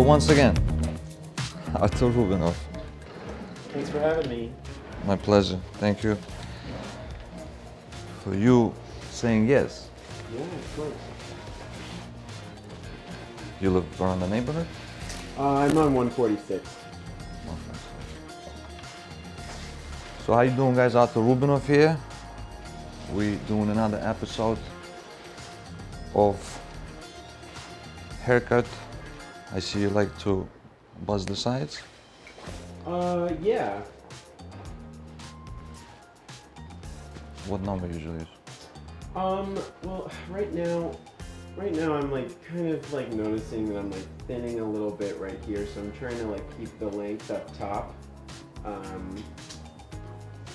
once again, Artur Rubinoff. Thanks for having me. My pleasure. Thank you for you saying yes. Yeah, of course. You live around the neighborhood? I'm on 146. Okay. So how you doing, guys? Artur Rubinoff here. We doing another episode of haircut. I see you like to buzz the sides. Yeah. What number you usually use? Well, right now I'm like kind of like noticing that I'm like thinning a little bit right here, so I'm trying to like keep the length up top.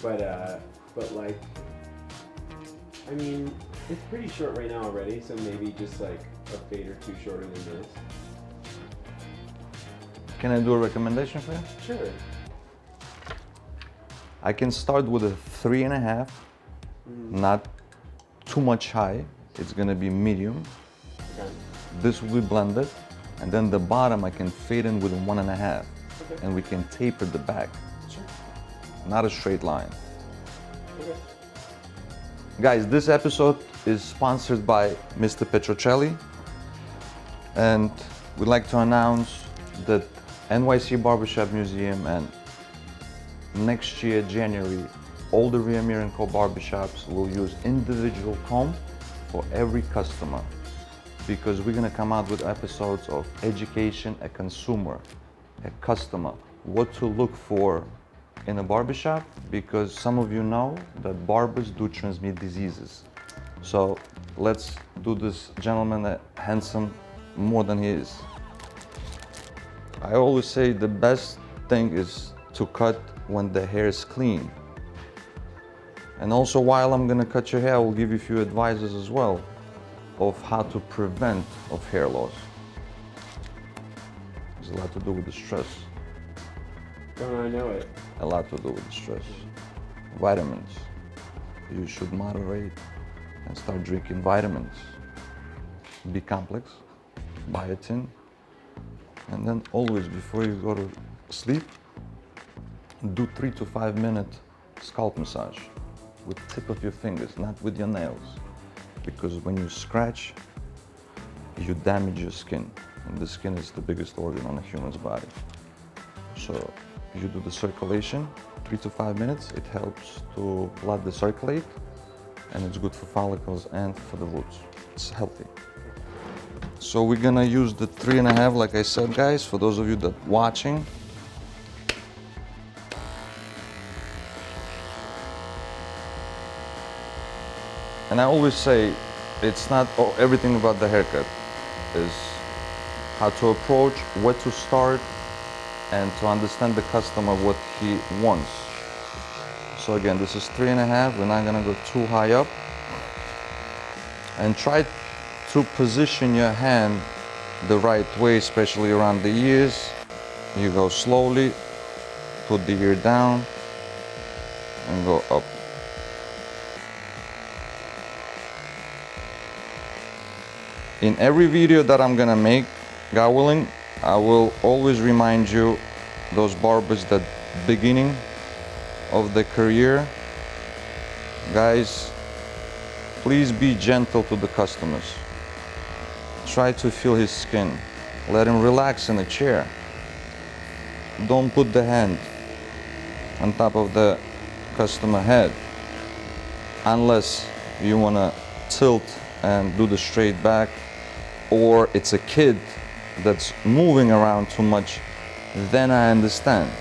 But like, I mean, it's pretty short right now already, so maybe just like a fade or two shorter than this. Can I do a recommendation for you? Sure. I can start with a 3.5, not too much high. It's gonna be medium. Okay. This will be blended, and then the bottom I can fade in with 1.5, Okay. and we can taper the back, Sure. not a straight line. Okay. Guys, this episode is sponsored by Mr. Petrocelli, and we'd like to announce that NYC Barbershop Museum and next year, January, all the Reamir & Co. barbershops will use individual comb for every customer, because we're gonna come out with episodes of education, a consumer, a customer, what to look for in a barbershop, because some of you know that barbers do transmit diseases. So let's do this gentleman handsome more than he is. I always say the best thing is to cut when the hair is clean. And also, while I'm gonna cut your hair, I will give you a few advices as well of how to prevent of hair loss. There's a lot to do with the stress. Don't I know it? A lot to do with the stress. Vitamins. You should moderate and start drinking vitamins. B complex, biotin, and then always before you go to sleep, do 3 to 5 minute scalp massage with tip of your fingers, not with your nails, because when you scratch, you damage your skin, and the skin is the biggest organ on a human's body. So you do the circulation, 3 to 5 minutes. It helps to blood to circulate, and it's good for follicles and for the roots. It's healthy. So we're gonna use the 3.5, like I said, guys, for those of you that watching. And I always say, it's not everything about the haircut. Is how to approach, where to start, and to understand the customer what he wants. So again, this is 3.5. We're not gonna go too high up. And try to position your hand the right way, especially around the ears. You go slowly, put the ear down, and go up. In every video that I'm gonna make, God willing, I will always remind you, those barbers that beginning of the career, guys, please be gentle to the customers. Try to feel his skin. Let him relax in the chair. Don't put the hand on top of the customer head unless you wanna tilt and do the straight back, or it's a kid that's moving around too much, then I understand.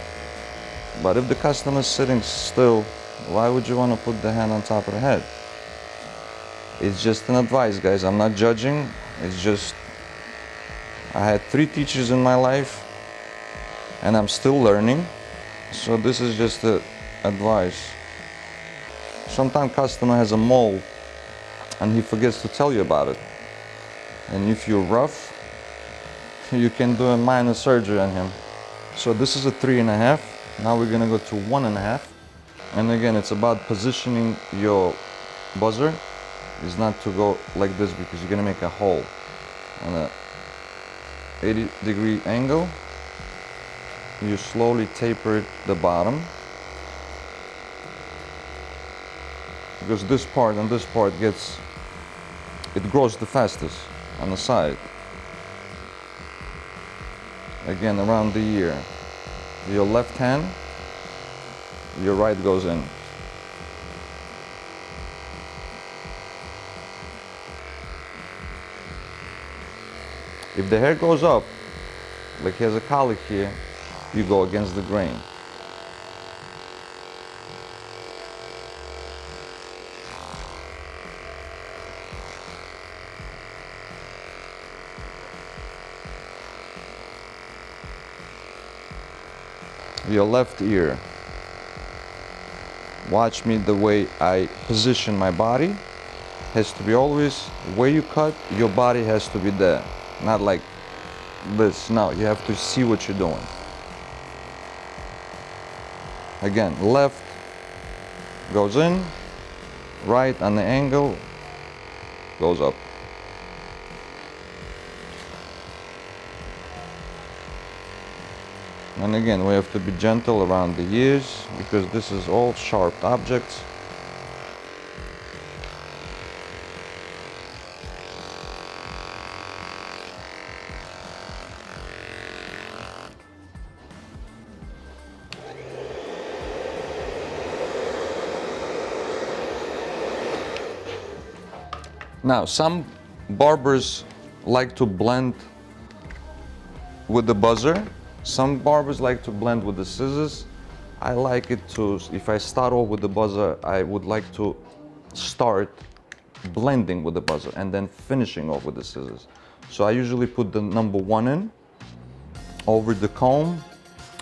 But if the customer's sitting still, why would you want to put the hand on top of the head? It's just an advice, guys. I'm not judging. It's just, I had 3 teachers in my life, and I'm still learning. So this is just the advice. Sometimes customer has a mole, and he forgets to tell you about it. And if you're rough, you can do a minor surgery on him. So this is a 3.5. Now we're gonna go to 1.5. And again, it's about positioning your buzzer. Is not to go like this, because you're gonna make a hole on 80-degree angle. You slowly taper it the bottom, because this part and this part it grows the fastest on the side. Again, around the ear. Your left hand, your right goes in. If the hair goes up, like he has a colic here, you go against the grain. Your left ear. Watch me the way I position my body. Has to be always where you cut, your body has to be there. Not like this. No, you have to see what you're doing. Again, left goes in, right on the angle goes up. And again, we have to be gentle around the ears because this is all sharp objects. Now, some barbers like to blend with the buzzer. Some barbers like to blend with the scissors. I like it to, if I start off with the buzzer, I would like to start blending with the buzzer and then finishing off with the scissors. So I usually put the number 1 in over the comb.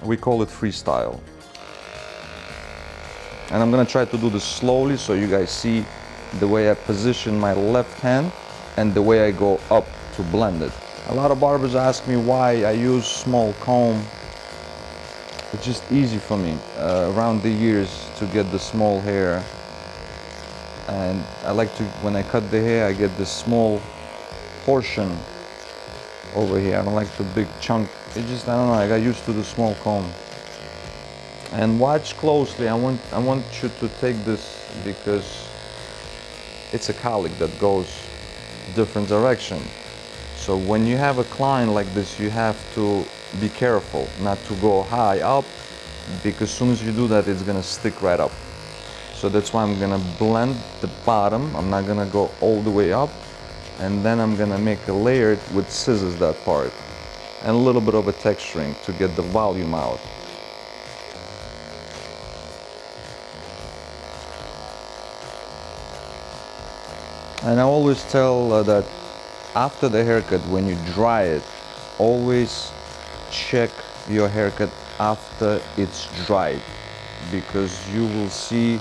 We call it freestyle. And I'm gonna try to do this slowly so you guys see the way I position my left hand and the way I go up to blend it. A lot of barbers ask me why I use small comb. It's just easy for me around the ears to get the small hair. And I like to, when I cut the hair, I get this small portion over here. I don't like the big chunk. It just, I don't know, I got used to the small comb. And watch closely. I want you to take this because it's a colic that goes different direction. So when you have a client like this, you have to be careful not to go high up, because as soon as you do that, it's gonna stick right up. So that's why I'm gonna blend the bottom. I'm not gonna go all the way up, and then I'm gonna make a layer with scissors that part, and a little bit of a texturing to get the volume out. And I always tell that after the haircut, when you dry it, always check your haircut after it's dried, because you will see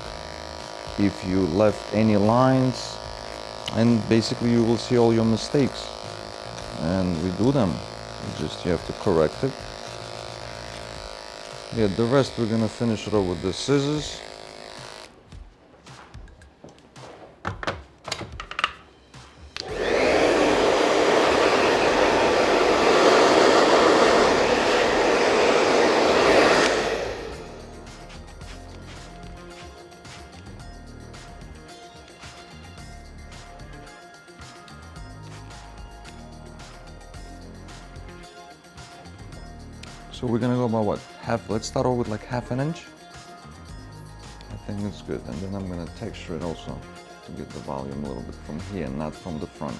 if you left any lines, and basically you will see all your mistakes. And we do them. You have to correct it. Yeah, the rest we're gonna finish it off with the scissors. So we're gonna go about what? Let's start off with like half an inch. I think it's good. And then I'm gonna texture it also to get the volume a little bit from here, not from the front.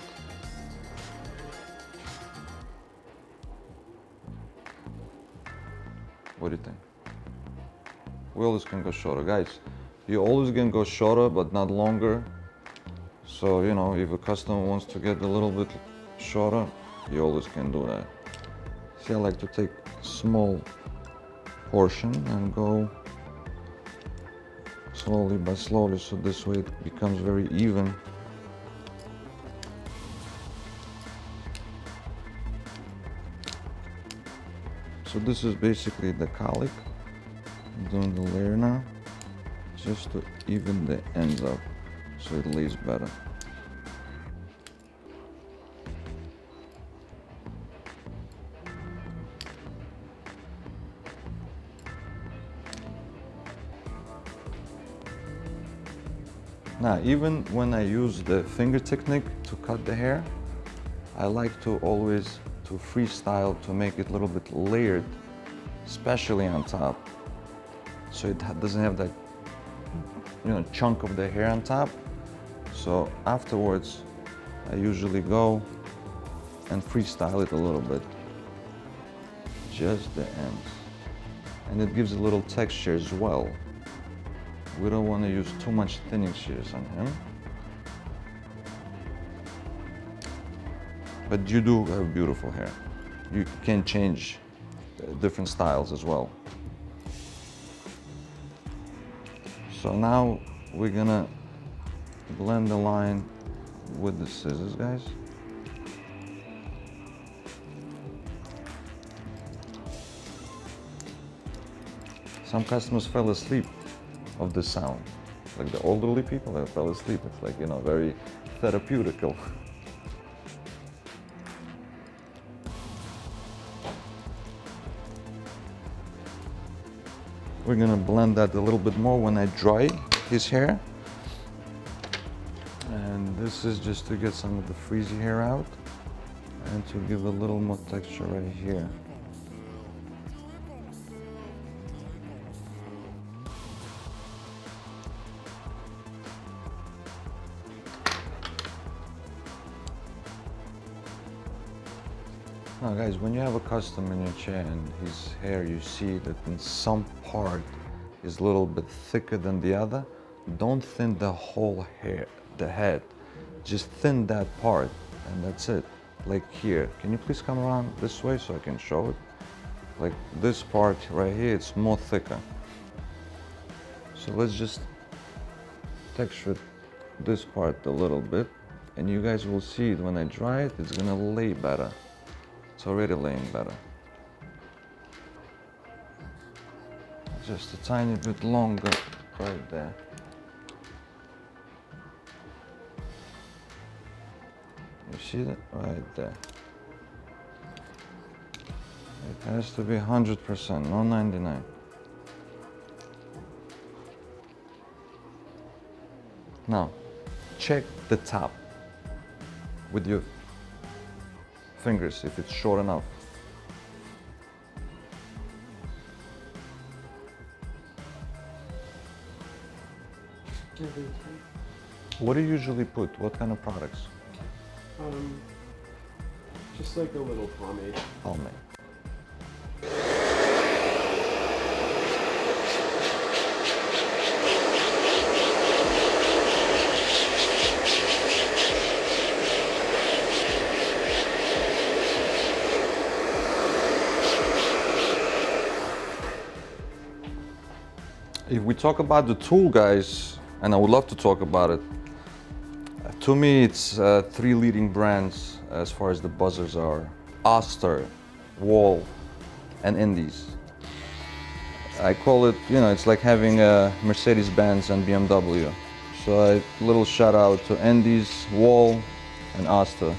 What do you think? We always can go shorter. Guys, you always can go shorter, but not longer. So, you know, if a customer wants to get a little bit shorter, you always can do that. See, I like to take small portion and go slowly by slowly, so this way it becomes very even. So this is basically the colic. I'm doing the layer now just to even the ends up so it lays better. Now, even when I use the finger technique to cut the hair, I like to always to freestyle to make it a little bit layered, especially on top. So it doesn't have that, chunk of the hair on top. So afterwards, I usually go and freestyle it a little bit. Just the ends. And it gives a little texture as well. We don't want to use too much thinning shears on him. But you do have beautiful hair. You can change different styles as well. So now we're gonna blend the line with the scissors, guys. Some customers fell asleep of the sound. Like the elderly people, they fell asleep. It's like, very therapeutical. We're gonna blend that a little bit more when I dry his hair. And this is just to get some of the frizzy hair out and to give a little more texture right here. Now guys, when you have a customer in your chair and his hair, you see that in some part is a little bit thicker than the other, don't thin the whole hair, the head. Just thin that part and that's it. Like here, can you please come around this way so I can show it? Like this part right here, it's more thicker. So let's just texture this part a little bit and you guys will see it when I dry it, it's gonna lay better. It's already laying better. Just a tiny bit longer right there. You see that? Right there. It has to be 100%, no 99. Now, check the top with your fingers if it's short enough. What do you usually put? What kind of products? Just like a little pomade. Pomade. If we talk about the tool, guys, and I would love to talk about it, to me it's 3 leading brands as far as the buzzers are: SCISSOR, Wall, and Indies. I call it, it's like having a Mercedes-Benz and BMW. So a little shout out to Indies, Wall, and SCISSOR,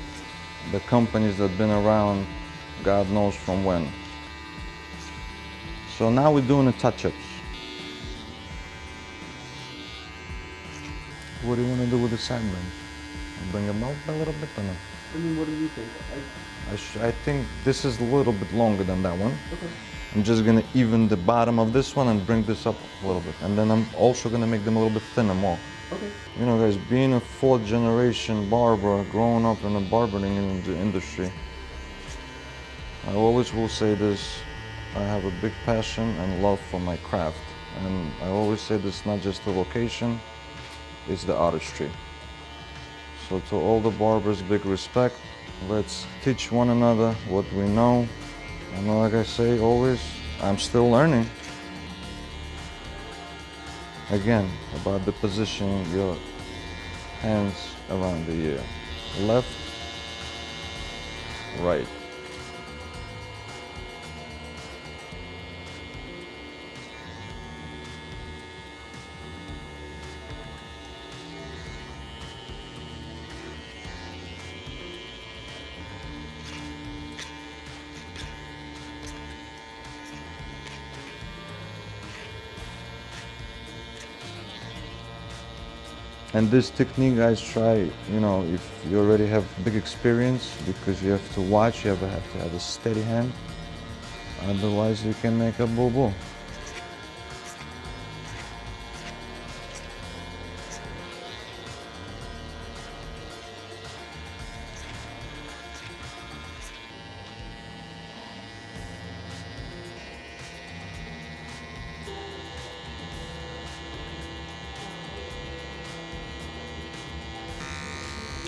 the companies that have been around God knows from when. So now we're doing the touch-ups. What do you want to do with the sideburns? Bring them out a little bit or no? I mean, what do you think? I think this is a little bit longer than that one. Okay. I'm just gonna even the bottom of this one and bring this up a little bit. And then I'm also gonna make them a little bit thinner more. Okay. Guys, being a 4th generation barber, growing up in the barbering industry, I always will say this: I have a big passion and love for my craft. And I always say this, not just the location, it's the artistry. So to all the barbers, big respect. Let's teach one another what we know. And like I say always, I'm still learning. Again, about the positioning your hands around the ear. Left, right. And this technique, guys, try, you know, if you already have big experience, because you have to watch, you have to have a steady hand. Otherwise, you can make a boo-boo.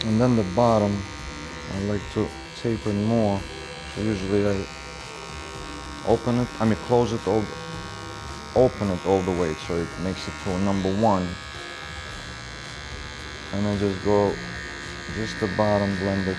And then the bottom, I like to taper more. So usually I close it all, open it all the way so it makes it to a number 1. And I just go, just the bottom, blend it.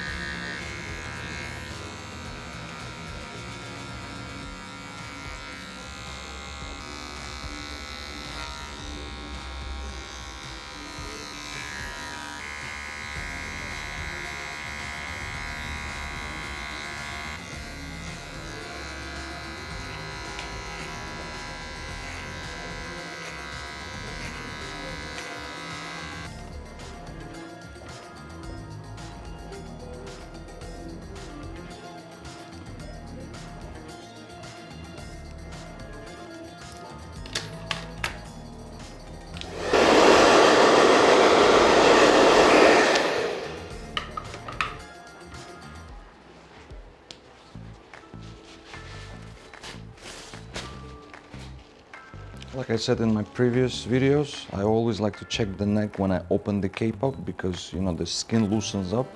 Like I said in my previous videos, I always like to check the neck when I open the cape up, because, you know, the skin loosens up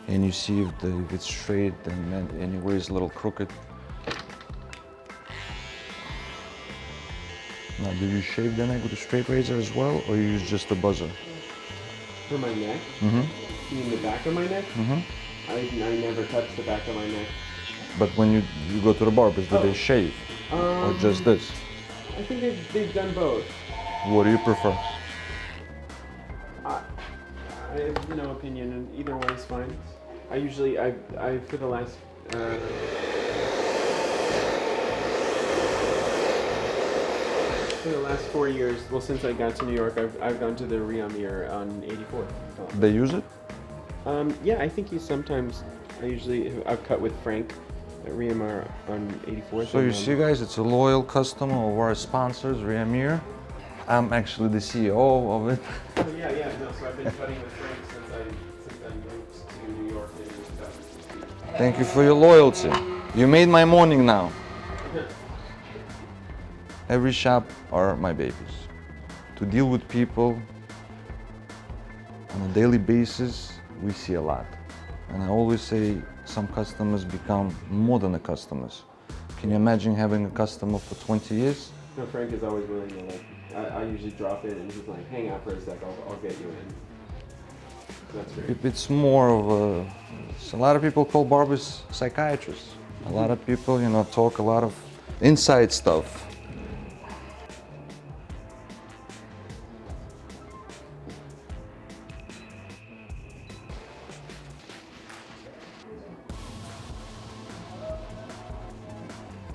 and you see if it's straight and anywhere is a little crooked. Now, do you shave the neck with a straight razor as well, or you use just a buzzer? For my neck? Mm-hmm. You mean the back of my neck? Mm-hmm. I never touch the back of my neck. But when you go to the barbers, do they shave? Or just this? I think they've done both. What do you prefer? I have no opinion, and either one is fine. I usually, I for the last, for the last 4 years, well, since I got to New York, I've gone to the reamir on 84. They use it? Yeah, I think I've cut with Frank at reamir on 84th. So you see, guys, it's a loyal customer of our sponsors, reamir. I'm actually the CEO of it. Oh, yeah, no, so I've been cutting with Frank since I moved to New York in 2016. Thank you for your loyalty. You made my morning now. Every shop are my babies. To deal with people on a daily basis, we see a lot. And I always say some customers become more than the customers. Can you imagine having a customer for 20 years? No, Frank is always willing to, like, I usually drop it and he's like, hang out for a sec, I'll get you in. That's great. It's more of a lot of people call barbers psychiatrists. A lot of people, you know, talk a lot of inside stuff.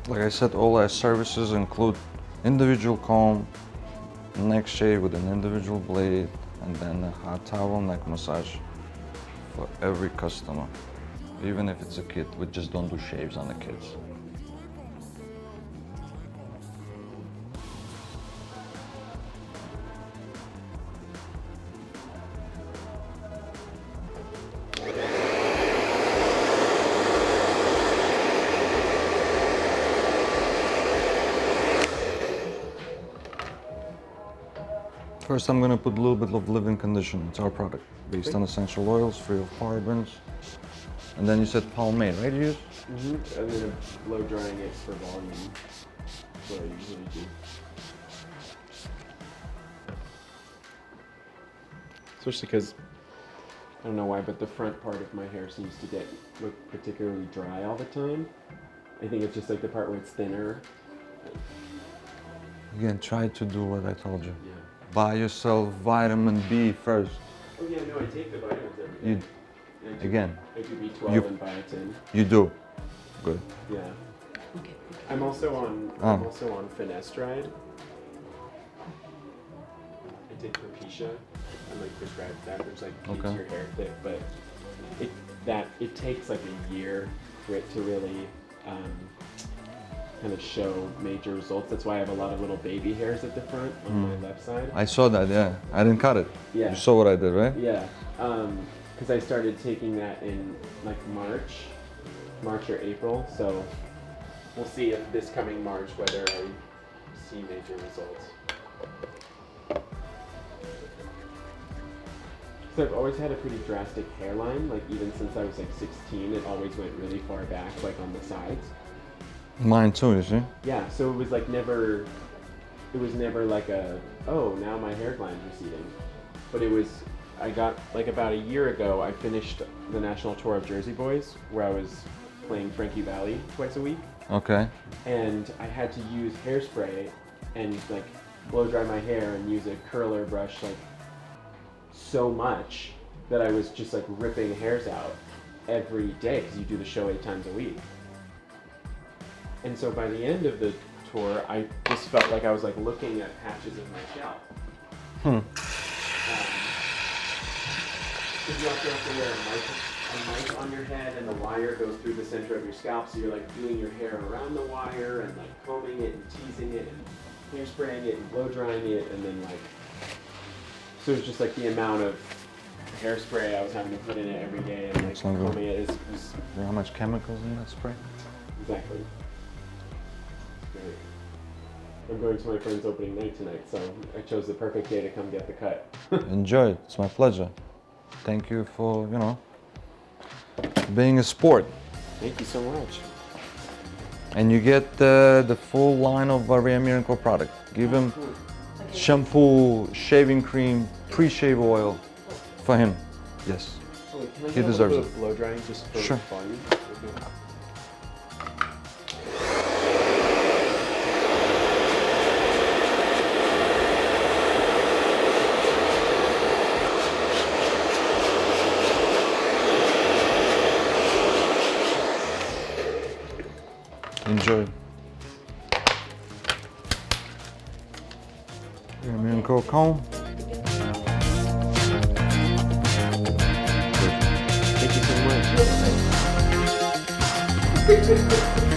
Like I said, all our services include individual comb, neck shave with an individual blade, and then a hot towel neck massage for every customer. Even if it's a kid, we just don't do shaves on the kids. First, I'm gonna put a little bit of leave-in conditioner. It's our product, based on essential oils, free of parabens. And then you said pomade, right? You use? Mm-hmm. And then blow drying it for volume. That's what I usually do. Especially because, I don't know why, but the front part of my hair seems to look particularly dry all the time. I think it's just like the part where it's thinner. Again, try to do what I told you. Yeah. Buy yourself vitamin B first. Oh yeah, no, I take the vitamins every day. I do B12 and biotin. You do? Good. Yeah. Okay. I'm also on finasteride. I did Propecia and like prescribed that, which like keeps Okay. your hair thick, but it takes like a year for it to really kind of show major results. That's why I have a lot of little baby hairs at the front on my left side. I saw that, yeah. I didn't cut it. Yeah. You saw what I did, right? Yeah, because I started taking that in like March or April. So we'll see if this coming March whether I see major results. So I've always had a pretty drastic hairline. Like even since I was like 16, it always went really far back, like on the sides. Mine too, you see? Yeah, so it was like never like a, oh, now my hairline's receding. But it was, I got, like about a year ago, I finished the national tour of Jersey Boys, where I was playing Frankie Valli twice a week. Okay. And I had to use hairspray and like blow dry my hair and use a curler brush like so much that I was just like ripping hairs out every day because you do the show 8 times a week. And so by the end of the tour, I just felt like I was like looking at patches of my scalp. Because you also have to wear a mic on your head, and the wire goes through the center of your scalp, so you're like doing your hair around the wire and like combing it and teasing it and hairspraying it and blow drying it, and then like, so it's just like the amount of hairspray I was having to put in it every day and like That's not good. combing it is You know how much chemicals in that spray? exactly. Great. I'm going to my friend's opening night tonight, so I chose the perfect day to come get the cut. Enjoy it. It's my pleasure. Thank you for, being a sport. Thank you so much. And you get the full line of Reamir & Co product. Give him shampoo, shaving cream, pre-shave oil for him. Yes. Oh, wait, can I He get a deserves little bit it. of blow drying just for Sure. fun? Okay. Enjoy. Reamir & Co comb. Thank you so much.